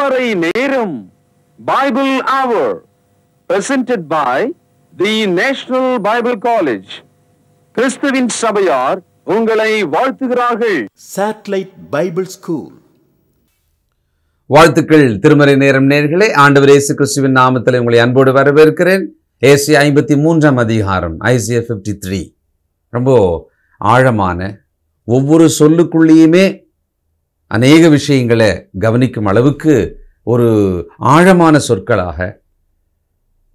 திருமறை நேரம் Bible Hour presented by the National Bible College. கிறிஸ்துவின் சபையார் உங்களை வாழ்த்துகிறார்கள். Satellite Bible School. வாழ்த்துக்கள். திருமறை நேரம் நேயர்களே, ஆண்டவர் இயேசு கிறிஸ்துவின் நாமத்தில் உங்களை அன்போடு வரவேற்கிறேன். ஏசாயா 53 அதிகாரம், Isaiah 53. ரொம்ப ஆழமான, ஒவ்வொரு சொல்லுக்குள்ளேயுமே அநேக விஷயங்களை கவனிக்கும் அளவுக்கு ஒரு ஆழமான சொற்களாக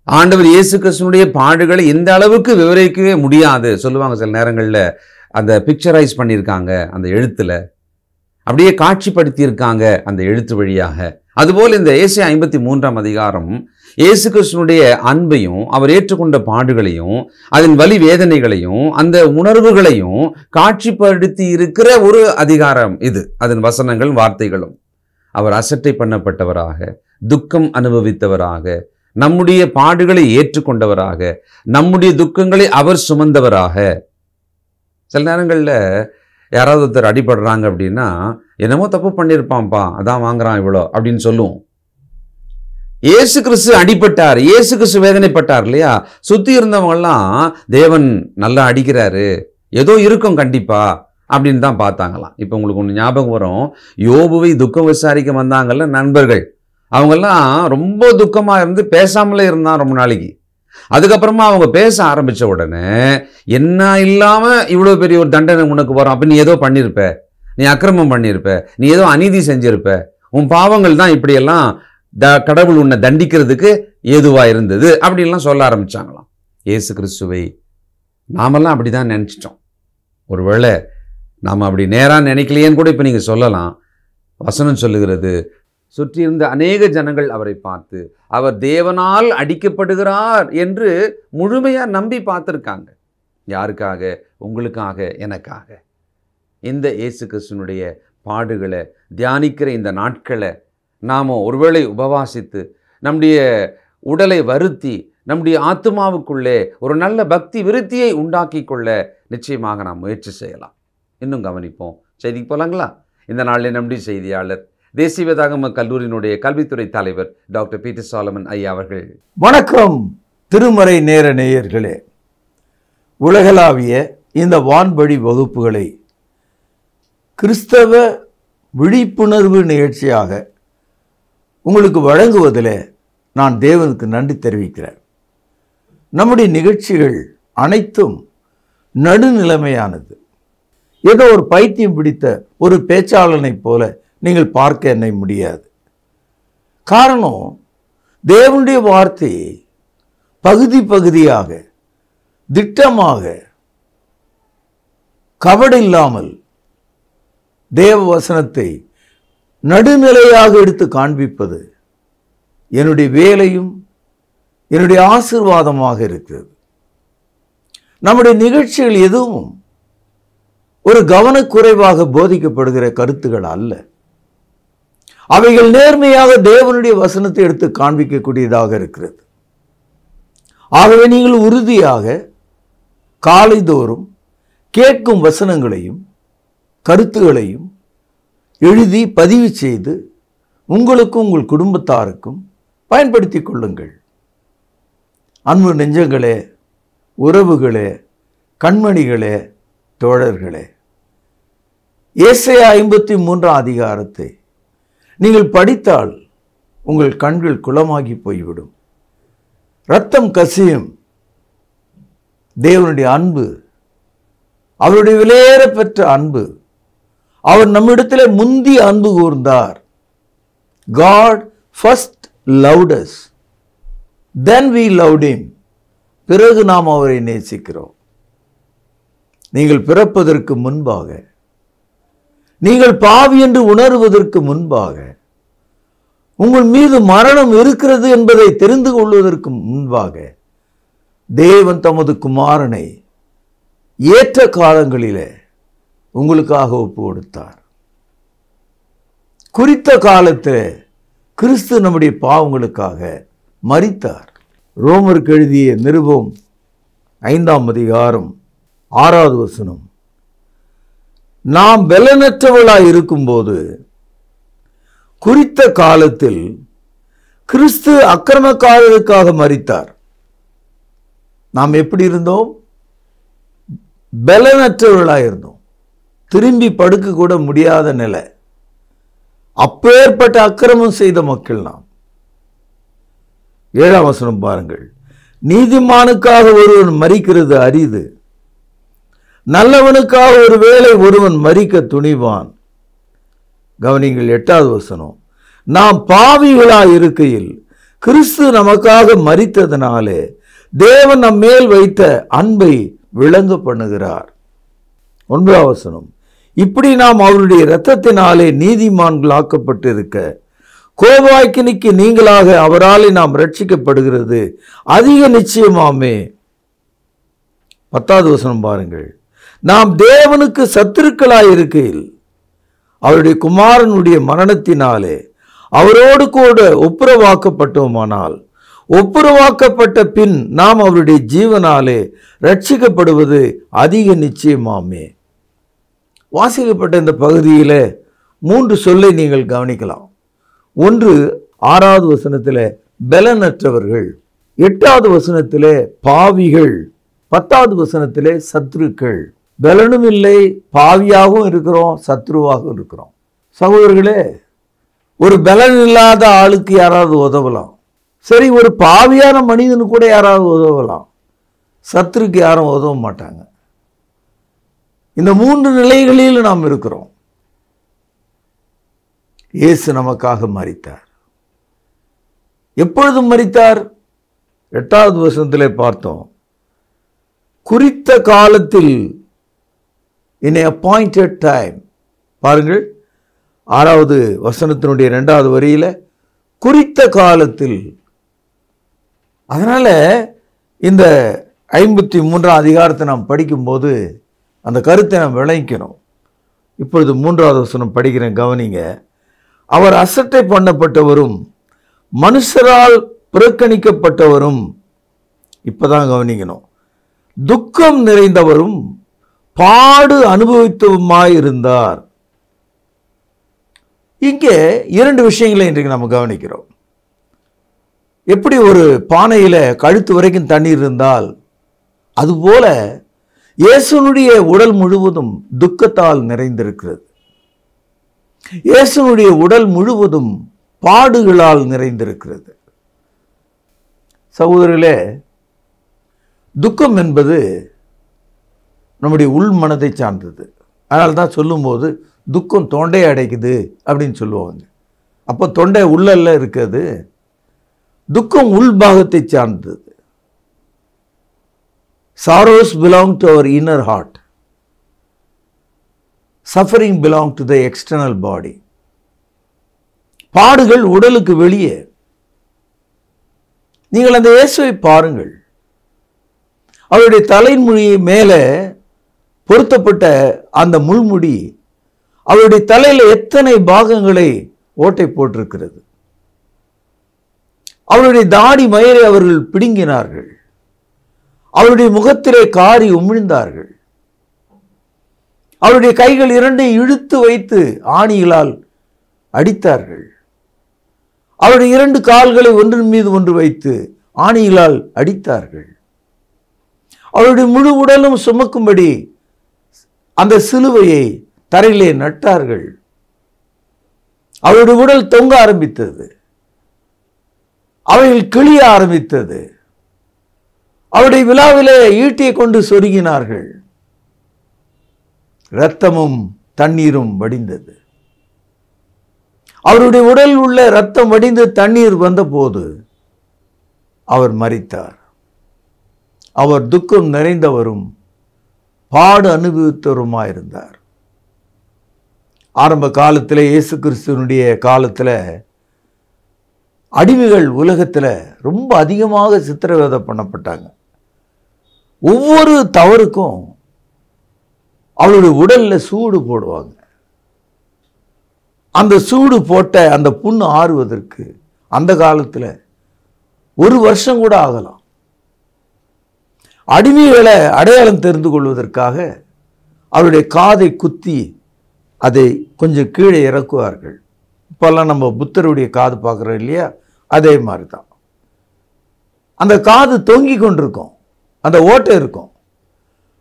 ஆண்டவர் இயேசு கிறிஸ்துவினுடைய பாடுகளை இந்த அளவுக்கு விவரிக்கவே முடியாது சொல்லுவாங்க. சில நேரங்களில் அந்த பிக்சரைஸ் பண்ணியிருக்காங்க, அந்த எழுத்தில் அப்படியே காட்சிப்படுத்தியிருக்காங்க அந்த எழுத்து வழியாக. அதுபோல் இந்த ஏசாயா 53 அதிகாரம் இயேசு கிறிஸ்துவினுடைய அன்பையும் அவர் ஏற்றுக்கொண்ட பாடுகளையும் அதன் வலி வேதனைகளையும் அந்த உணர்வுகளையும் காட்சிப்படுத்தி இருக்கிற ஒரு அதிகாரம் இது. அதன் வசனங்கள் வார்த்தைகளும் அவர் அசட்டை பண்ணப்பட்டவராக, துக்கம் அனுபவித்தவராக, நம்முடைய பாடுகளை ஏற்றுக்கொண்டவராக, நம்முடைய துக்கங்களை அவர் சுமந்தவராக. சில நேரங்களில் யாராவது ஒருத்தர் அடிபடுறாங்க அப்படின்னா, என்னமோ தப்பு பண்ணியிருப்பான்ப்பா, அதான் வாங்குறான் இவ்வளோ அப்படின்னு சொல்லுவோம். இயேசு கிறிஸ்து அடிபட்டார், இயேசு கிறிஸ்து வேதனைப்பட்டார் இல்லையா? சுற்றி இருந்தவங்கெல்லாம் தேவன் நல்லா அடிக்கிறாரு, ஏதோ இருக்கும் கண்டிப்பா அப்படின்னு தான் பார்த்தாங்களாம். இப்போ உங்களுக்கு ஒன்று ஞாபகம் வரும், யோபுவை துக்கம் விசாரிக்க வந்தாங்கல்ல நண்பர்கள், அவங்கெல்லாம் ரொம்ப துக்கமாக இருந்து பேசாமலே இருந்தான் ரொம்ப நாளைக்கு. அதுக்கப்புறமா அவங்க பேச ஆரம்பித்த உடனே, என்ன இல்லாமல் இவ்வளோ பெரிய ஒரு தண்டனை உனக்கு வரும், அப்போ நீ ஏதோ பண்ணியிருப்ப, நீ அக்கிரமம் பண்ணியிருப்ப, நீ ஏதோ அநீதி செஞ்சிருப்ப, உன் பாவங்கள் தான் இப்படியெல்லாம் கடவுள் உன்னை தண்டிக்கிறதுக்கு ஏதுவாக இருந்தது அப்படின்லாம் சொல்ல ஆரம்பித்தாங்களாம். இயேசு கிறிஸ்துவை நாமெல்லாம் அப்படி தான் நினச்சிட்டோம். ஒருவேளை நாம் அப்படி நேராக நினைக்கலையேன்னு கூட இப்போ நீங்கள் சொல்லலாம். வசனம் சொல்லுகிறது, சுற்றியிருந்த அநேக ஜனங்கள் அவரை பார்த்து அவர் தேவனால் அடிக்கப்படுகிறார் என்று முழுமையாக நம்பி பார்த்துருக்காங்க. யாருக்காக? உங்களுக்காக, எனக்காக. இந்த இயேசு கிறிஸ்துவினுடைய பாடுகளை தியானிக்கிற இந்த நாட்களை நாம் ஒருவேளை உபவாசித்து நம்முடைய உடலை வருத்தி நம்முடைய ஆத்மாவுக்குள்ளே ஒரு நல்ல பக்தி விருத்தியை உண்டாக்கி கொள்ள நிச்சயமாக நாம் முயற்சி செய்யலாம். இன்னும் கவனிப்போம். செய்திக்கு போகலாங்களா? இந்த நாளில் நம்முடைய செய்தியாளர், தேசிய வேதாகம கல்லூரியினுடைய கல்வித்துறை தலைவர் டாக்டர் பீட்டர் சாலமன் ஐயா அவர்கள். வணக்கம் திருமறை நேர நேயர்களே. உலகளாவிய இந்த வான்படி வகுப்புகளை கிறிஸ்தவ விழிப்புணர்வு நிகழ்ச்சியாக உங்களுக்கு வழங்குவதில் நான் தேவனுக்கு நன்றி தெரிவிக்கிறேன். நம்முடைய நிகழ்ச்சிகள் அனைத்தும் நடுநிலைமையானது. ஏதோ ஒரு பைத்தியம் பிடித்த ஒரு பேச்சாளனை போல நீங்கள் பார்க்க என்னை முடியாது. காரணம், தேவனுடைய வார்த்தையை பகுதி பகுதியாக திட்டமாக கவடில்லாமல் தேவ வசனத்தை நடுநிலையாக எடுத்து காண்பிப்பது என்னுடைய வேலையும் என்னுடைய ஆசீர்வாதமாக இருக்கிறது. நம்முடைய நிகழ்ச்சிகள் எதுவும் ஒரு கவனக்குறைவாக போதிக்கப்படுகிற கருத்துகள் அல்ல. அவைகள் நேர்மையாக தேவனுடைய வசனத்தை எடுத்து காண்பிக்கக்கூடியதாக இருக்கிறது. ஆகவே நீங்கள் உறுதியாக காலைதோறும் கேட்கும் வசனங்களையும் கருத்துகளையும் எழுதி பதிவு செய்து உங்களுக்கும் உங்கள் குடும்பத்தாருக்கும் பயன்படுத்தி கொள்ளுங்கள். அன்பு நெஞ்சங்களே, உறவுகளே, கண்மணிகளே, தோழர்களே, ஏசாயா 53 அதிகாரத்தை நீங்கள் படித்தால் உங்கள் கண்கள் குளமாகி போய்விடும். இரத்தம் கசியும் தேவனுடைய அன்பு, அவருடைய விலையேற பெற்ற அன்பு. அவர் நம்மிடத்திலே முந்தி அன்பு கூர்ந்தார். God first loved us, then we loved him. பிறகு நாம் அவரை நேசிக்கிறோம். நீங்கள் பிறப்பதற்கு முன்பாக, நீங்கள் பாவி என்று உணர்வதற்கு முன்பாக, உங்கள் மீது மரணம் இருக்கிறது என்பதை தெரிந்து கொள்வதற்கு முன்பாக தேவன் தமது குமாரனை ஏற்ற காலங்களிலே உங்களுக்காக ஒப்பு கொடுத்தார். குறித்த காலத்தில் கிறிஸ்து நம்முடைய பாவங்களுக்காக மரித்தார். ரோமருக்கு எழுதிய நிருபம் 5 அதிகாரம் 6வது வசனம், நாம் பலனற்றவளாய் இருக்கும்போது குறித்த காலத்தில் கிறிஸ்து அக்கிரமக்காரருக்காக மரித்தார். நாம் எப்படி இருந்தோம்? பலனற்றவர்களாக இருந்தோம். திரும்பி படுக்க கூட முடியாத நிலை. அப்பேற்பட்ட அக்கிரமம் செய்த மக்கள் நாம். 7ஆம் வசனம் பாருங்கள். நீதிமானுக்காக ஒருவன் மரிக்கிறது அரிது, நல்லவனுக்காக ஒருவேளை ஒருவன் மரிக்க துணிவான். கவனிங்கள் 8வது வசனம். நாம் பாவிகளாய் இருக்கையில் கிறிஸ்து நமக்காக மரித்ததனாலே தேவன் நம் மேல் வைத்த அன்பை விளங்க பண்ணுகிறார். 9வது வசனம். இப்படி நாம் அவருடைய இரத்தத்தினாலே நீதிமான்கள் ஆக்கப்பட்டிருக்க கோபாக்கினிக்கு நீங்களாக அவராலே நாம் ரட்சிக்கப்படுகிறது அதிக நிச்சயமாமே. 10வது வசனம் பாருங்கள். நாம் தேவனுக்கு சத்துருக்களாய் இருக்கையில் அவருடைய குமாரனுடைய மரணத்தினாலே அவரோடு கூட ஒப்புரவாக்கப்பட்டோமானால் ஒப்புரவாக்கப்பட்ட பின் நாம் அவருடைய ஜீவனாலே ரட்சிக்கப்படுவது அதிக நிச்சயமாமே. வாசிக்கப்பட்ட இந்த பகுதியில் 3 சொல்லை நீங்கள் கவனிக்கலாம். ஒன்று 6வது வசனத்தில் பலனற்றவர்கள், 8வது வசனத்தில் பாவிகள், 10வது வசனத்தில் சத்துருக்கள். பலனும் இல்லை, பாவியாகவும் இருக்கிறோம், சத்ருவாகவும் இருக்கிறோம். சகோதரர்களே, ஒரு பலன் இல்லாத ஆளுக்கு யாராவது உதவலாம். சரி, ஒரு பாவியான மனிதனுக்கு கூட யாராவது உதவலாம். சத்துருக்கு யாரும் உதவ மாட்டாங்க. இந்த 3 நிலைகளில் நாம் இருக்கிறோம். இயேசு நமக்காக மரித்தார். எப்பொழுது மரித்தார்? 8வது வசனத்திலே பார்த்தோம். குறித்த காலத்தில், இன் அப்பாயிண்டட் டைம். பாருங்கள் 6வது வசனத்தினுடைய 2வது வரியில குறித்த காலத்தில். அதனால இந்த 53ஆம் அதிகாரத்தை நாம் படிக்கும்போது அந்த கருத்தை நாம் விளங்கிக்கணும். இப்பொழுது 3வது வசனம் படிக்கிறேன், கவனிங்க. அவர் அசட்டை பண்ணப்பட்டவரும் மனுஷரால் புறக்கணிக்கப்பட்டவரும், இப்பதான் கவனிக்கணும், துக்கம் நிறைந்தவரும் பாடு அனுபவித்தவுமாயிருந்தார். இங்கே 2 விஷயங்களை இன்றைக்கு நம்ம கவனிக்கிறோம். எப்படி ஒரு பானையில கழுத்து வரைக்கும் தண்ணீர் இருந்தால் அதுபோல இயேசுனுடைய உடல் முழுவதும் துக்கத்தால் நிறைந்திருக்கிறது. இயேசுனுடைய உடல் முழுவதும் பாடுகளால் நிறைந்திருக்கிறது. சகோதரர்களே, துக்கம் என்பது நம்முடைய உள் மனதை சார்ந்தது. அதனால தான் சொல்லும்போது துக்கம் தொண்டை அடைக்குது அப்படின்னு சொல்லுவாங்க. அப்போ தொண்டை உள்ளல்ல இருக்கிறது. துக்கம் உள்பாகத்தை சார்ந்தது. Sorrows belong to our inner heart. Suffering belong to the external body. பாடுகள் உடலுக்கு வெளியே. நீங்கள் அந்த இயேசுவை பாருங்கள். அவருடைய தலைமுடி மேலே பொருத்தப்பட்ட அந்த முள்முடி அவருடைய தலையில எத்தனை பாகங்களை ஓட்டை போட்டிருக்கிறது. அவருடைய தாடி மயிரை அவர்கள் பிடுங்கினார்கள். அவருடைய முகத்திலே காரி உமிழ்ந்தார்கள். அவருடைய கைகள் 2 இழுத்து வைத்து ஆணிகளால் அடித்தார்கள். அவருடைய 2 கால்களை ஒன்றின் மீது ஒன்று வைத்து ஆணிகளால் அடித்தார்கள். அவருடைய முழு உடலும் சுமக்கும்படி அந்த சிலுவையை தரையிலே நட்டார்கள். அவருடைய உடல் தொங்க ஆரம்பித்தது. அவைகள் கிளிய ஆரம்பித்தது. அவருடைய விழாவிலே ஈட்டியை கொண்டு சொருகினார்கள். இரத்தமும் தண்ணீரும் வடிந்தது. அவருடைய உடலில் உள்ள இரத்தம் வடிந்து தண்ணீர் வந்தபோது அவர் மரித்தார். அவர் துக்கம் நிறைந்தவரும் பாடு அனுபவித்தவருமாயிருந்தார். ஆரம்ப காலத்தில், இயேசு கிறிஸ்துவனுடைய காலத்தில் அடிமைகள் உலகத்தில் ரொம்ப அதிகமாக சித்திரவதை பண்ணப்பட்டாங்க. ஒவ்வொரு தவறுக்கும் அவளுடைய உடல்ல சூடு போடுவாங்க. அந்த சூடு போட்ட அந்த புண்ணு ஆறுவதற்கு அந்த காலத்தில் 1 வருஷம் கூட ஆகலாம். அடிமைகளை அடையாளம் தெரிந்து கொள்வதற்காக அவருடைய காதை குத்தி அதை கொஞ்சம் கீழே இறக்குவார்கள். இப்போல்லாம் நம்ம புத்தருடைய காது பார்க்குறோம் இல்லையா, அதே மாதிரி தான். அந்த காது தொங்கி கொண்டிருக்கும், அந்த ஓட்டை இருக்கும்.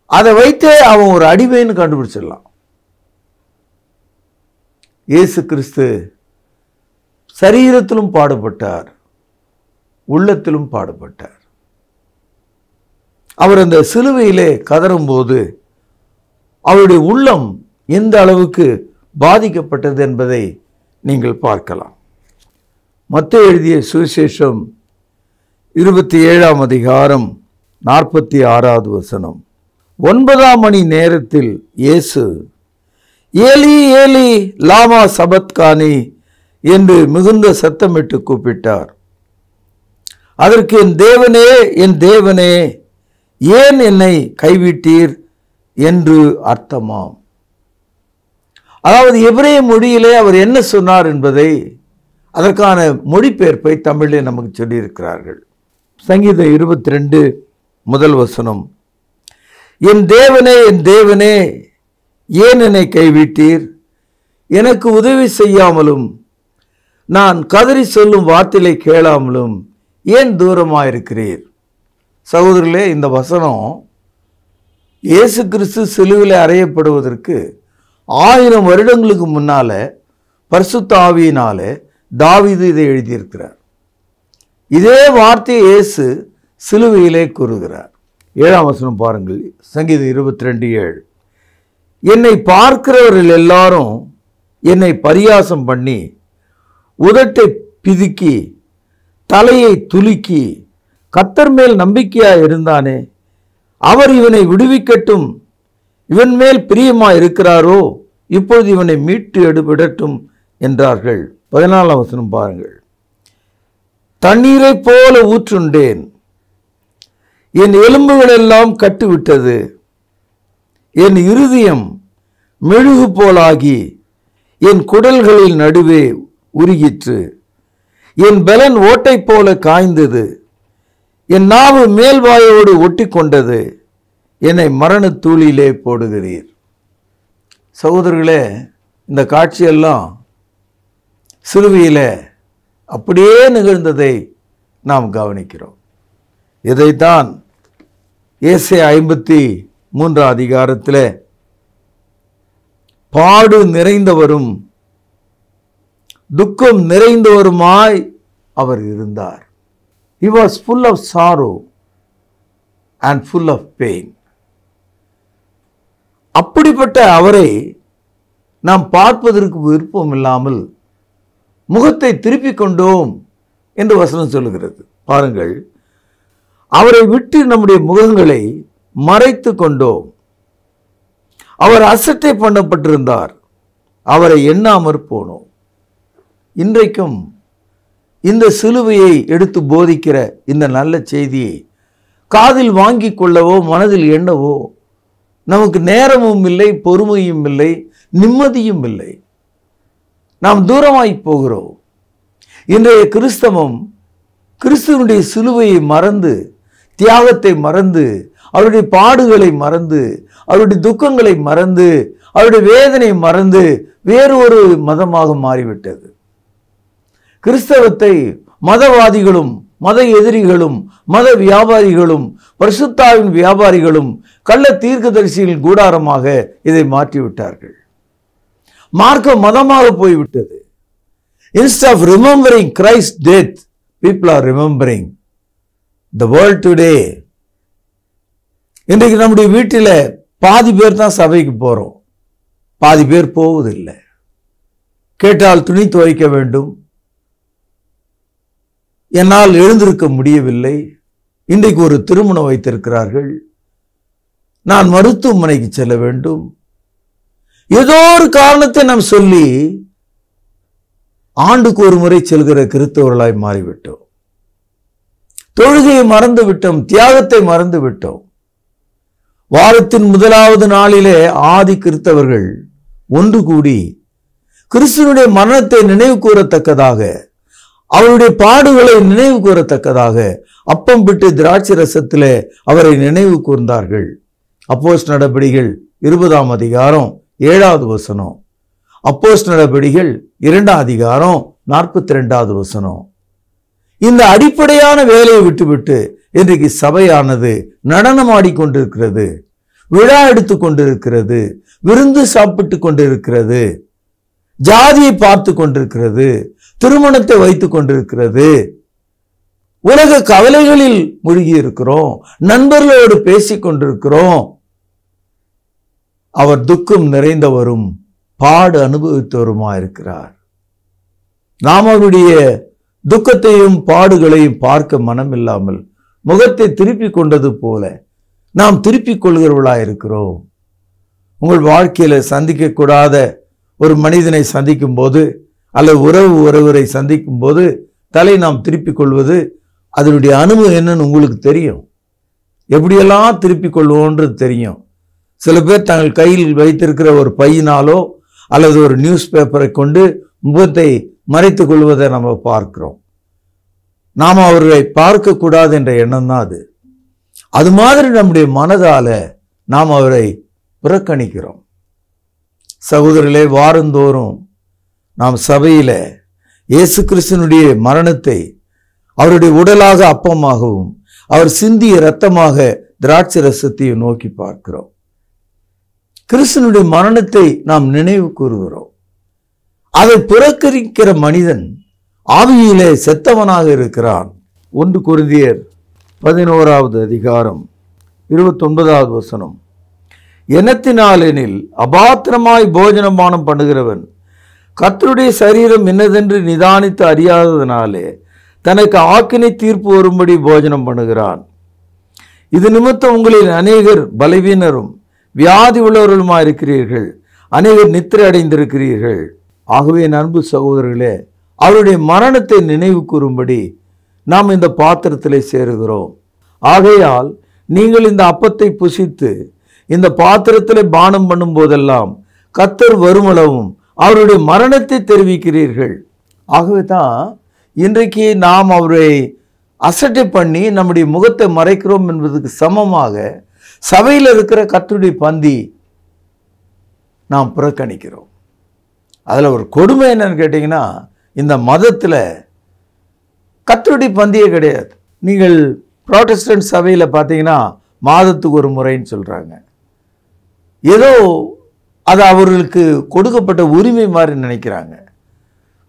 அதை வைத்தே அவன் ஒரு அடிமைன்னு கண்டுபிடிச்சிடலாம். இயேசு கிறிஸ்து சரீரத்திலும் பாடுபட்டார், உள்ளத்திலும் பாடுபட்டார். அவர் அந்த சிலுவையிலே கதறும்போது அவருடைய உள்ளம் எந்த அளவுக்கு பாதிக்கப்பட்டது என்பதை நீங்கள் பார்க்கலாம். மத்தேயு எழுதிய சுவிசேஷம் 27ஆம் அதிகாரம் 46வது வசனம். 9ஆம் மணி நேரத்தில் இயேசு ஏலி ஏலி லாமா சபத்கானி என்று மிகுந்த சத்தமிட்டு கூப்பிட்டார். அதற்கு என் தேவனே ஏன் என்னை கைவிட்டீர் என்று அர்த்தமாம். அதாவது எபிரேய மொழியிலே அவர் என்ன சொன்னார் என்பதை, அதற்கான மொழிபெயர்ப்பை தமிழிலே நமக்கு சொல்லியிருக்கிறார்கள். சங்கீதம் 22 முதல் வசனம். என் தேவனே ஏன் என்னை கைவிட்டீர், எனக்கு உதவி செய்யாமலும் நான் கதறி சொல்லும் வார்த்தையை கேளாமலும் ஏன் தூரமாயிருக்கிறீர். சகோதரர்களே, இந்த வசனம் இயேசு கிறிஸ்து சிலுவையில் அறையப்படுவதற்கு 1000 வருடங்களுக்கு முன்னால பரிசுத்த ஆவியினால தாவீது இதை எழுதியிருக்கிறார். இதே வார்த்தையை இயேசு சிலுவையிலே கூறுகிறார். 7ஆம் வசனம் பாருங்கள், சங்கீதம் 22:7. என்னை பார்க்கிறவர்கள் எல்லாரும் என்னை பரியாசம் பண்ணி உதட்டை பிதுக்கி தலையை துலுக்கி கர்த்தர் மேல் நம்பிக்கையாய் இருந்தானே, அவர் இவனை விடுவிக்கட்டும், இவன் மேல் பிரியமாய் இருக்கிறாரோ, இப்பொழுது இவனை மீட்டு எடுவிடட்டும் என்றார்கள். 14ஆம் வசனம் பாருங்கள். தண்ணீரை போல ஊற்றுண்டேன், என் எலும்புகள் எல்லாம் கட்டுவிட்டது, என் இருதயம் மெழுகு போலாகி என் குடல்களில் நடுவே உருகிற்று, என் பலன் ஓட்டை போல காய்ந்தது, என் நாவு மேல்வாயோடு ஒட்டி கொண்டது, என்னை மரண தூளிலே போடுகிறீர். சகோதரர்களே, இந்த காட்சியெல்லாம் சிலுவையில் அப்படியே நிகழ்ந்ததை நாம் கவனிக்கிறோம். இதைத்தான் ஏசாயா 53 அதிகாரத்தில் பாடு நிறைந்தவரும் துக்கம் நிறைந்தவருமாய் அவர் இருந்தார். He was full of sorrow and full of pain. அப்படிப்பட்ட அவரை நாம் பார்ப்பதற்கு விருப்பம் இல்லாமல் முகத்தை திருப்பிக் கொண்டோம் என்று வசனம் சொல்லுகிறது. பாருங்கள், அவரை விட்டு நம்முடைய முகங்களை மறைத்து கொண்டோம். அவர் அசட்டை பண்ணப்பட்டிருந்தார், அவரை எண்ணாமற் போனோம். இன்றைக்கும் இந்த சிலுவையை எடுத்து போதிக்கிற இந்த நல்ல செய்தியை காதில் வாங்கி கொள்ளவோ மனதில் எண்ணவோ நமக்கு நேரமும் இல்லை, பொறுமையும் இல்லை, நிம்மதியும் இல்லை. நாம் தூரமாய் போகிறோம். இன்றைய கிறிஸ்தவம் கிறிஸ்துவனுடைய சிலுவையை மறந்து, தியாகத்தை மறந்து, அவருடைய பாடுகளை மறந்து, அவருடைய துக்கங்களை மறந்து, அவருடைய வேதனை மறந்து வேறு ஒரு மதமாக மாறிவிட்டது. கிறிஸ்தவத்தை மதவாதிகளும் மத எதிரிகளும் மத வியாபாரிகளும் பரிசுத்தாவின் வியாபாரிகளும் கள்ள தீர்க்கதரிசிகளின் கூடாரமாக இதை மாற்றிவிட்டார்கள். மார்க்கம் மதமாக போய்விட்டது. Instead of remembering Christ's death, people are remembering the world today. இன்றைக்கு நம்முடைய வீட்டில் பாதி பேர் தான் சபைக்கு போகிறோம், பாதி பேர் போவதில்லை. கேட்டால் துணி துவைக்க வேண்டும், என்னால் எழுந்திருக்க முடியவில்லை, இன்றைக்கு ஒரு திருமணம் வைத்திருக்கிறார்கள், நான் மருத்துவமனைக்கு செல்ல வேண்டும், ஏதோ ஒரு காரணத்தை நாம் சொல்லி ஆண்டுக்கு ஒரு முறை செல்கிற கிறிஸ்தவர்களாய் மாறிவிட்டோம். தொழுகையை மறந்து விட்டோம், தியாகத்தை மறந்து விட்டோம். வாரத்தின் முதலாவது நாளிலே ஆதி கிறிஸ்தவர்கள் ஒன்று கூடி கிறிஸ்துவனுடைய மரணத்தை நினைவு கூறத்தக்கதாக, அவருடைய பாடுகளை நினைவு கூறத்தக்கதாக அப்பம் விட்டு திராட்சை ரசத்திலே அவரை நினைவு கூர்ந்தார்கள். அப்போஸ்தலர் நடபடிகள் 20ஆம் அதிகாரம் 7வது வசனம். அப்போஸ்தலர் நடபடிகள் 2ஆம் அதிகாரம் 42வது வசனம். இந்த அடிப்படையான வேலையை விட்டுவிட்டு இன்றைக்கு சபையானது நடனம் ஆடிக்கொண்டிருக்கிறது, விழா எடுத்து கொண்டிருக்கிறது, விருந்து சாப்பிட்டு கொண்டிருக்கிறது, ஜாதியை பார்த்து கொண்டிருக்கிறது, திருமணத்தை வைத்துக் கொண்டிருக்கிறது, உலக கவலைகளில் மூழ்கி இருக்கிறோம், நண்பர்களோடு பேசிக் கொண்டிருக்கிறோம். அவர் துக்கம் நிறைந்தவரும் பாடு அனுபவித்தவருமாயிருக்கிறார். நாம் அவருடைய துக்கத்தையும் பாடுகளையும் பார்க்க மனமில்லாமல் முகத்தை திருப்பிக் கொண்டது போல நாம் திருப்பிக் கொள்கிறவர்களாயிருக்கிறோம். உங்கள் வாழ்க்கையில சந்திக்கக்கூடாத ஒரு மனிதனை சந்திக்கும் போது அல்லது ஒருவரை சந்திக்கும் போது தலை நாம் திருப்பிக் கொள்வது, அதனுடைய அனுபவம் என்னன்னு உங்களுக்கு தெரியும். எப்படியெல்லாம் திருப்பிக் கொள்வோன்றது தெரியும். சில பேர் தங்கள் கையில் வைத்திருக்கிற ஒரு பையினாலோ அல்லது ஒரு நியூஸ் பேப்பரை கொண்டு முகத்தை மறைத்துக் கொள்வதை நம்ம பார்க்கிறோம். நாம் அவர்களை பார்க்கக்கூடாது என்ற எண்ணம் தான் அது. அது மாதிரி நம்முடைய மனதால நாம் அவரை புறக்கணிக்கிறோம். சகோதரர்களே, வாரந்தோறும் நாம் சபையில இயேசு கிறிஸ்துவினுடைய மரணத்தை அவருடைய உடலாக அப்பமாகவும் அவர் சிந்திய இரத்தமாக திராட்சை ரசத்தையும் நோக்கி பார்க்கிறோம். கிறிஸ்துவினுடைய மரணத்தை நாம் நினைவு கூறுகிறோம். அதை புறக்கணிக்கிற மனிதன் ஆவியிலே செத்தவனாக இருக்கிறான். 1 கொரிந்தியர் 11வது அதிகாரம் 29வது வசனம். என்னத்தினாலெனில் அபாத்திரமாய் போஜனபானம் பண்ணுகிறவன் கர்த்தருடைய சரீரம் என்னதென்று நிதானித்து அறியாததினாலே தனக்கு ஆக்கினை தீர்ப்பு வரும்படி போஜனம் பண்ணுகிறான். இது நிமித்தம் உங்களில் அநேகர் பலவீனரும் வியாதி உள்ளவர்களுமா இருக்கிறீர்கள், அநேகர் நித்திரை அடைந்திருக்கிறீர்கள். ஆகவே அன்பு சகோதரர்களே, அவருடைய மரணத்தை நினைவு கூறும்படி நாம் இந்த பாத்திரத்திலே சேருகிறோம். ஆகையால் நீங்கள் இந்த அப்பத்தை புசித்து இந்த பாத்திரத்திலே பானம் பண்ணும் போதெல்லாம் கர்த்தர் வருமளவும் அவருடைய மரணத்தை தெரிவிக்கிறீர்கள். ஆகவே தான் இன்றைக்கு நாம் அவரை அசட்டை பண்ணி நம்முடைய முகத்தை மறைக்கிறோம் என்பதற்கு சமமாக சபையில் இருக்கிற கர்த்தருடைய பந்தி நாம் புறக்கணிக்கிறோம். அதில் ஒரு கொடுமை என்னன்னு கேட்டிங்கன்னா, இந்த மதத்தில் கர்த்தருடைய பந்தியே கிடையாது. நீங்கள் புராட்டஸ்டன்ட் சபையில் பார்த்தீங்கன்னா மாதத்துக்கு ஒரு முறைன்னு சொல்கிறாங்க. ஏதோ அது அவர்களுக்கு கொடுக்கப்பட்ட உரிமை மாதிரி நினைக்கிறாங்க.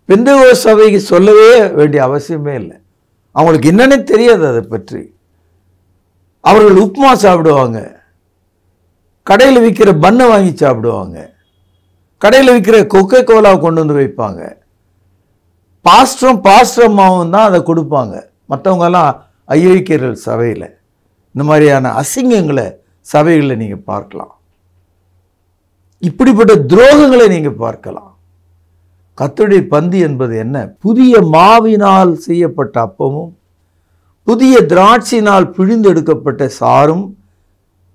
பெந்தேகோஸ்து சபைக்கு சொல்லவே வேண்டிய அவசியமே இல்லை. அவங்களுக்கு என்னன்னே தெரியாது அதை பற்றி. அவர்கள் உப்புமா சாப்பிடுவாங்க, கடையில் விற்கிற பன்னை வாங்கி சாப்பிடுவாங்க, கடையில் விற்கிற கொக்கை கோலாவை கொண்டு வந்து வைப்பாங்க. பாஸ்டரம்மாவும் தான் அதை கொடுப்பாங்க. மற்றவங்கெல்லாம் ஐயோக்கியர்கள் சபையில். இந்த மாதிரியான அசிங்கங்களை சபைகளில் நீங்கள் பார்க்கலாம். இப்படிப்பட்ட துரோகங்களை நீங்கள் பார்க்கலாம். கர்த்தருடைய பந்தி என்பது என்ன? புதிய மாவினால் செய்யப்பட்ட அப்பமும் புதிய திராட்சையினால் பிழிந்தெடுக்கப்பட்ட சாரும்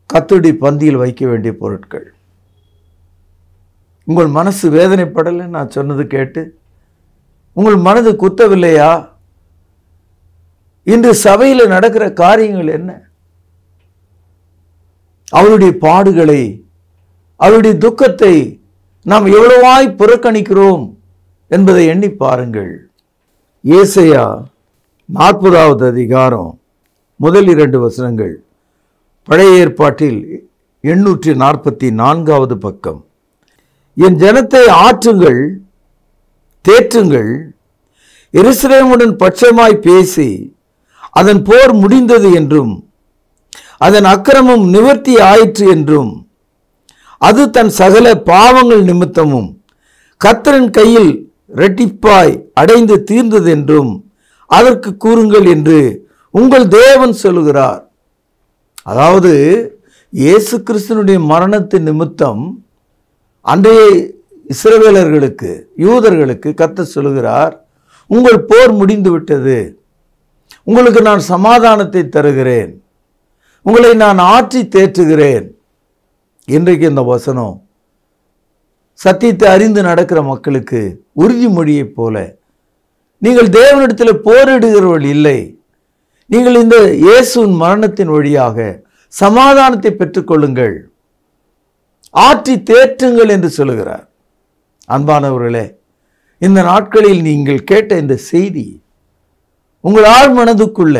கர்த்தருடைய பந்தியில் வைக்க வேண்டிய பொருட்கள். உங்கள் மனசு வேதனைப்படலை நான் சொன்னது கேட்டு? உங்கள் மனது குத்தவில்லையா? இன்று சபையில் நடக்கிற காரியங்கள் என்ன? அவருடைய பாடுகளை, அவருடைய துக்கத்தை நாம் எவ்வளவாய் புறக்கணிக்கிறோம் என்பதை எண்ணி பாருங்கள். ஏசாயா 40வது அதிகாரம் முதல் 2 வசனங்கள். பழைய ஏற்பாட்டில் 844வது பக்கம். என் ஜனத்தை ஆற்றுங்கள், தேற்றுங்கள், எருசலேமுடன் பட்சமாய் பேசி அதன் போர் முடிந்தது என்றும் அதன் அக்கிரமம் நிவர்த்தி ஆயிற்று என்றும் அது தன் சகல பாவங்கள் நிமித்தமும் கர்த்தரின் கையில் இரட்டிப்பாய் அடைந்து தீர்ந்தது என்றும் அதற்கு கூறுங்கள் என்று உங்கள் தேவன் சொல்லுகிறார். அதாவது இயேசு கிறிஸ்துவினுடைய மரணத்தின் நிமித்தம் அன்றைய இஸ்ரவேலர்களுக்கு, யூதர்களுக்கு கர்த்தர் சொல்லுகிறார், உங்கள் போர் முடிந்து விட்டது, உங்களுக்கு நான் சமாதானத்தை தருகிறேன், உங்களை நான் ஆற்றி தேற்றுகிறேன். இன்றைக்கு இந்த வசனம் சத்தியத்தை அறிந்து நடக்கிற மக்களுக்கு உறுதிமொழியைப் போல, நீங்கள் தேவனிடத்தில் போரிடுகிறவர்கள் இல்லை, நீங்கள் இந்த இயேசுவின் மரணத்தின் வழியாக சமாதானத்தை பெற்றுக்கொள்ளுங்கள், ஆற்றி தேற்றுங்கள் என்று சொல்லுகிறார். அன்பானவர்களே, இந்த நாட்களில் நீங்கள் கேட்ட இந்த செய்தி உங்கள் ஆழ் மனதுக்குள்ள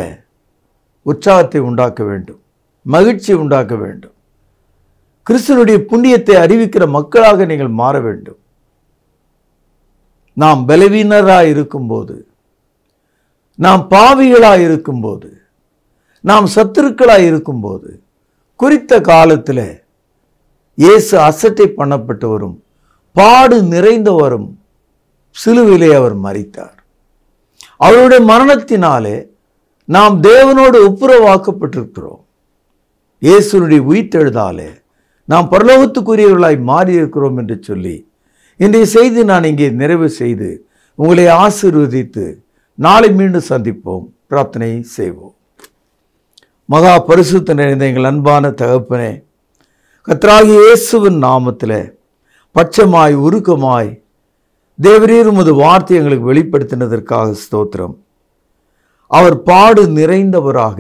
உற்சாகத்தை உண்டாக்க வேண்டும், மகிழ்ச்சியை உண்டாக்க வேண்டும். கிறிஸ்துவனுடைய புண்ணியத்தை அறிவிக்கிற மக்களாக நீங்கள் மாற வேண்டும். நாம் பலவீனராய் இருக்கும்போது, நாம் பாவிகளாய் இருக்கும்போது, நாம் சத்துருக்களாய் இருக்கும்போது, குறித்த காலத்தில் இயேசு அசட்டை பண்ணப்பட்டவரும் பாடு நிறைந்தவரும் சிலுவிலே அவர் மரித்தார். அவருடைய மரணத்தினாலே நாம் தேவனோடு ஒப்புரவாக்கப்பட்டிருக்கிறோம். இயேசுனுடைய உயிர்த்தெழுதாலே நாம் பரலோகத்துக்குரியவர்களாய் மாறியிருக்கிறோம் என்று சொல்லி இன்றைய செய்தி நான் இங்கே நிறைவு செய்து உங்களை ஆசீர்வதித்து நாளை மீண்டும் சந்திப்போம். பிரார்த்தனை செய்வோம். மகா பரிசுத்த நிறைந்த எங்கள் அன்பான தகப்பனே, கர்த்தராகிய இயேசுவின் நாமத்தில் பட்சமாய் உருக்கமாய் தேவரீர் உமது வார்த்தை எங்களுக்கு வெளிப்படுத்தினதற்காக ஸ்தோத்திரம். அவர் பாடு நிறைந்தவராக,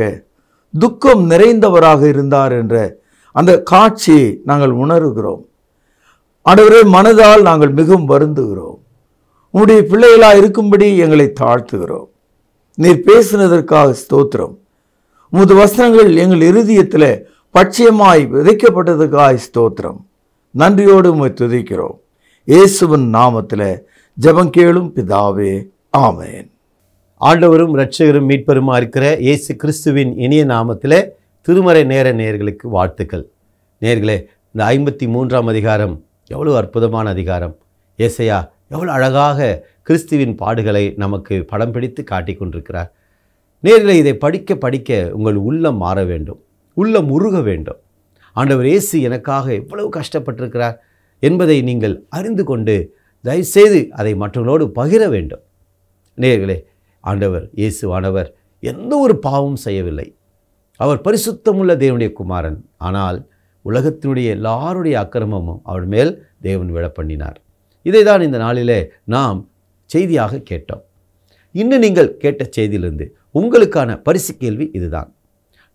துக்கம் நிறைந்தவராக இருந்தார் என்ற அந்த காட்சியை நாங்கள் உணர்கிறோம். ஆண்டவரே, மனதால் நாங்கள் மிகவும் வருந்துகிறோம். உம்முடைய பிள்ளைகளாக இருக்கும்படி எங்களை தாழ்த்துகிறோம். நீர் பேசினதற்காக ஸ்தோத்திரம். உமது வசனங்கள் எங்கள் இருதயத்தில் பட்சியமாய் விதைக்கப்பட்டதுக்காக ஸ்தோத்திரம். நன்றியோடு உம்மை துதிக்கிறோம். இயேசுவின் நாமத்தில் ஜெபம் கேளும் பிதாவே, ஆமென். ஆண்டவரும் இரட்சகரும் மீட்பருமா இருக்கிற இயேசு கிறிஸ்துவின் இனிய நாமத்தில் திருமறை நேர நேயர்களுக்கு வாழ்த்துக்கள். நேயர்களே, இந்த 53ஆம் அதிகாரம் எவ்வளோ அற்புதமான அதிகாரம். ஏசையா எவ்வளோ அழகாக கிறிஸ்துவின் பாடுகளை நமக்கு படம் பிடித்து காட்டி கொண்டிருக்கிறார். நேயர்களே, இதை படிக்க படிக்க உங்கள் உள்ளம் மாற வேண்டும், உள்ளம் உருக வேண்டும். ஆண்டவர் இயேசு எனக்காக எவ்வளவு கஷ்டப்பட்டிருக்கிறார் என்பதை நீங்கள் அறிந்து கொண்டு தயவுசெய்து அதை மற்றவர்களோடு பகிர வேண்டும். நேயர்களே, ஆண்டவர் இயேசுவானவர் எந்த ஒரு பாவமும் செய்யவில்லை. அவர் பரிசுத்தமுள்ள தேவனுடைய குமாரன். ஆனால் உலகத்தினுடைய எல்லாருடைய அக்கிரமமும் அவர் மேல் தேவன் விழ பண்ணினார். இதை தான் இந்த நாளிலே நாம் செய்தியாக கேட்டோம். இன்னும் நீங்கள் கேட்ட செய்தியிலிருந்து உங்களுக்கான பரிசு கேள்வி இதுதான்.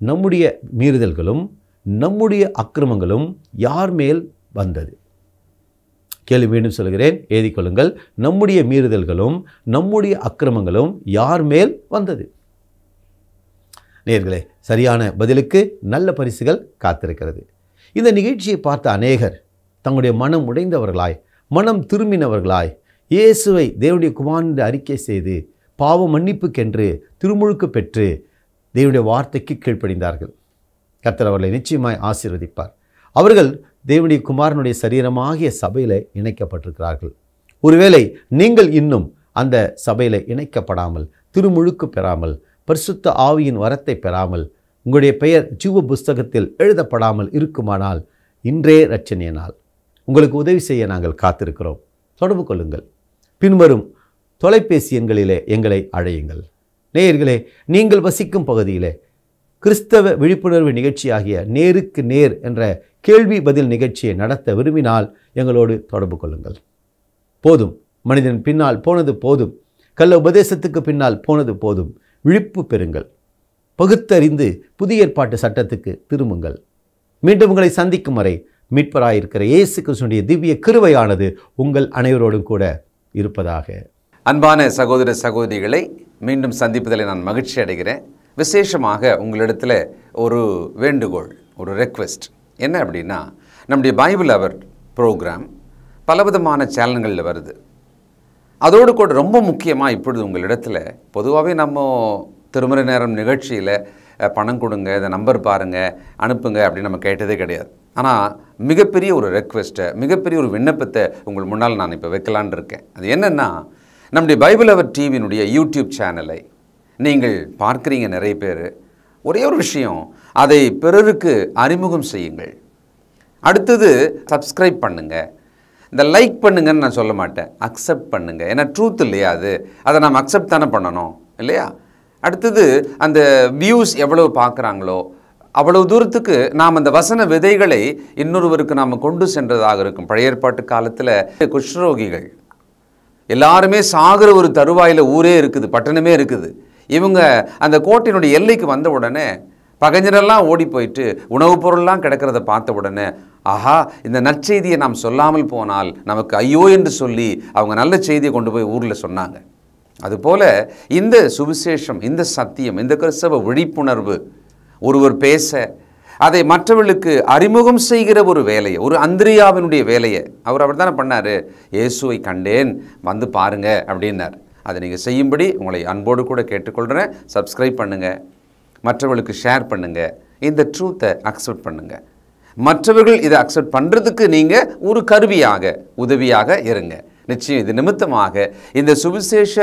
நம்முடைய மீறுதல்களும் நம்முடைய அக்கிரமங்களும் யார் மேல் வந்தது? கேள்வி மீண்டும் சொல்கிறேன், எழுதிக் கொள்ளுங்கள். நம்முடைய மீறுதல்களும் நம்முடைய அக்கிரமங்களும் யார் மேல் வந்தது? நேயர்களே, சரியான பதிலுக்கு நல்ல பரிசுகள் காத்திருக்கிறது. இந்த நிகழ்ச்சியை பார்த்த அநேகர் தங்களுடைய மனம் உடைந்தவர்களாய், மனம் திரும்பினவர்களாய், இயேசுவை தேவனுடைய குமாரன் என்று அறிக்கை செய்து பாவ மன்னிப்புக்கென்று திருமுழுக்கு பெற்று தேவனுடைய வார்த்தைக்கு கீழ்ப்படிந்தார்கள். கர்த்தர் அவர்களை நிச்சயமாய் ஆசீர்வதிப்பார். அவர்கள் தேவனுடைய குமாரனுடைய சரீரமாகிய சபையில் இணைக்கப்பட்டிருக்கிறார்கள். ஒருவேளை நீங்கள் இன்னும் அந்த சபையில் இணைக்கப்படாமல், திருமுழுக்கு பெறாமல், பரிசுத்த ஆவியின் வரத்தை பெறாமல், உங்களுடைய பெயர் ஜீவ புஸ்தகத்தில் எழுதப்படாமல் இருக்குமானால் இன்றே இரட்சணிய நாள். உங்களுக்கு உதவி செய்ய நாங்கள் காத்திருக்கிறோம். தொடர்பு கொள்ளுங்கள். பின்வரும் தொலைபேசி எண்களிலே எங்களை அழையுங்கள். நேயர்களே, நீங்கள் வசிக்கும் பகுதியிலே கிறிஸ்தவ விழிப்புணர்வு நிகழ்ச்சியாகிய நேருக்கு நேர் என்ற கேள்வி பதில் நிகழ்ச்சியை நடத்த விரும்பினால் எங்களோடு தொடர்பு கொள்ளுங்கள். போதும், மனிதன் பின்னால் போனது போதும், கள்ள உபதேசத்துக்கு பின்னால் போனது போதும். விழிப்பு பெறுங்கள், பகுத்தறிந்து புதிய ஏற்பாட்டு சட்டத்துக்கு திரும்புங்கள். மீண்டும் உங்களை சந்திக்கும் வரை மீட்பராயிருக்கிற இயேசு கிறிஸ்துவின் திவ்ய கிருபையானது உங்கள் அனைவரோடும் கூட இருப்பதாக. அன்பான சகோதர சகோதரிகளை மீண்டும் சந்திப்பதில் நான் மகிழ்ச்சி அடைகிறேன். விசேஷமாக உங்களிடத்தில் ஒரு வேண்டுகோள், ஒரு ரெக்வெஸ்ட் என்ன அப்படின்னா, நம்முடைய பைபிள் அவர் ப்ரோக்ராம் பலவிதமான சேனல்களில் வருது. அதோடு கூட ரொம்ப முக்கியமாக இப்பொழுது உங்களிடத்தில் பொதுவாகவே நம்ம திருமறை நேரம் நிகழ்ச்சியில் பணம் கொடுங்க, இதை நம்பர் பாருங்கள், அனுப்புங்க அப்படின்னு நம்ம கேட்டதே கிடையாது. ஆனால் மிகப்பெரிய ஒரு ரெக்வெஸ்ட்டை, மிகப்பெரிய ஒரு விண்ணப்பத்தை உங்கள் முன்னால் நான் இப்போ வைக்கலான் இருக்கேன். அது என்னென்னா, நம்முடைய பைபிள் அவர் டிவியினுடைய யூடியூப் சேனலை நீங்கள் பார்க்குறீங்க நிறைய பேர். ஒரே ஒரு விஷயம், அதை பிறருக்கு அறிமுகம் செய்யுங்கள். அடுத்தது சப்ஸ்கிரைப் பண்ணுங்கள். இந்த லைக் பண்ணுங்கன்னு நான் சொல்ல மாட்டேன், அக்செப்ட் பண்ணுங்கள். ஏன்னா ட்ரூத் இல்லையா அது, அதை நாம் அக்செப்ட் தானே பண்ணணும் இல்லையா? அடுத்தது அந்த வியூஸ் எவ்வளவு பார்க்குறாங்களோ அவ்வளவு தூரத்துக்கு நாம் அந்த வசன விதைகளை இன்னொருவருக்கு நாம் கொண்டு சென்றதாக இருக்கும். பழைய ஏற்பாட்டு காலத்தில் குஷ்ரோகிகள் எல்லாருமே சாகிற ஒரு தருவாயில் ஊரே இருக்குது, பட்டணமே இருக்குது. இவங்க அந்த கோட்டையினுடைய எல்லைக்கு வந்த உடனே பகைஞரெல்லாம் ஓடி போயிட்டு உணவுப் பொருள்லாம் கிடக்கிறத பார்த்த உடனே, ஆஹா, இந்த நற்செய்தியை நாம் சொல்லாமல் போனால் நமக்கு ஐயோ என்று சொல்லி அவங்க நல்ல செய்தியை கொண்டு போய் ஊரில் சொன்னாங்க. அதுபோல இந்த சுவிசேஷம், இந்த சத்தியம், இந்த கிறிஸ்தவ விழிப்புணர்வு, ஒருவர் பேச அதை மற்றவர்களுக்கு அறிமுகம் செய்கிற ஒரு வேலையை, ஒரு அந்திரியாவினுடைய வேலையை அவர் தானே பண்ணார். இயேசுவை கண்டேன், வந்து பாருங்க அப்படின்னார். அதை நீங்கள் செய்யும்படி உங்களை அன்போடு கூட கேட்டுக்கொள்கிறேன். சப்ஸ்கிரைப் பண்ணுங்கள், மற்றவர்களுக்கு ஷேர் பண்ணுங்கள், இந்த ட்ரூத்தை அக்செப்ட் பண்ணுங்கள். மற்றவர்கள் இதை அக்செப்ட் பண்ணுறதுக்கு நீங்கள் ஒரு கருவியாக, உதவியாக இருங்க. நிச்சயம் இது நிமித்தமாக இந்த சுவிசேஷ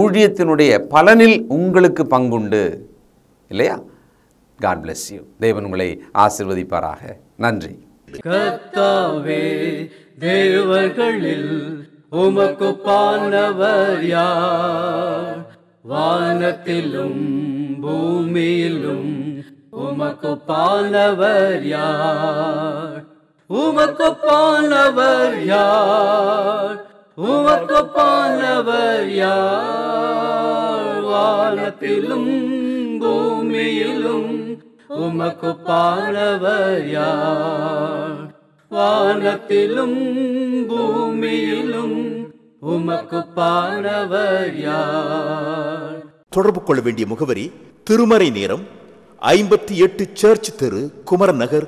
ஊழியத்தினுடைய பலனில் உங்களுக்கு பங்குண்டு இல்லையா? God bless you. தேவன் உங்களை ஆசீர்வதிப்பாராக. நன்றி. கர்த்தாவே, தேவர்களில் உமக்கு பானவர் யார்? வானத்திலும் பூமியிலும் உமக்கு பானவர் யார்? உமக்கு பானவர் யார்? உமக்கு பானவர் யார்? வானத்திலும் பூமியிலும் உமக்கு பானவர் யார்? வானத்திலும் பூமியிலும் உமக்கு பானவர் யார்? தொடர்பு கொள்ள வேண்டிய முகவரி: திருமறை நேரம், 58 சர்ச் தெரு, குமரன் நகர்,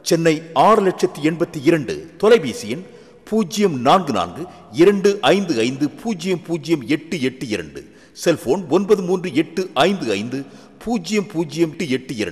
சென்னை 6082. தொலைபேசி எண் 0442550082. செல்போன் 9385500882.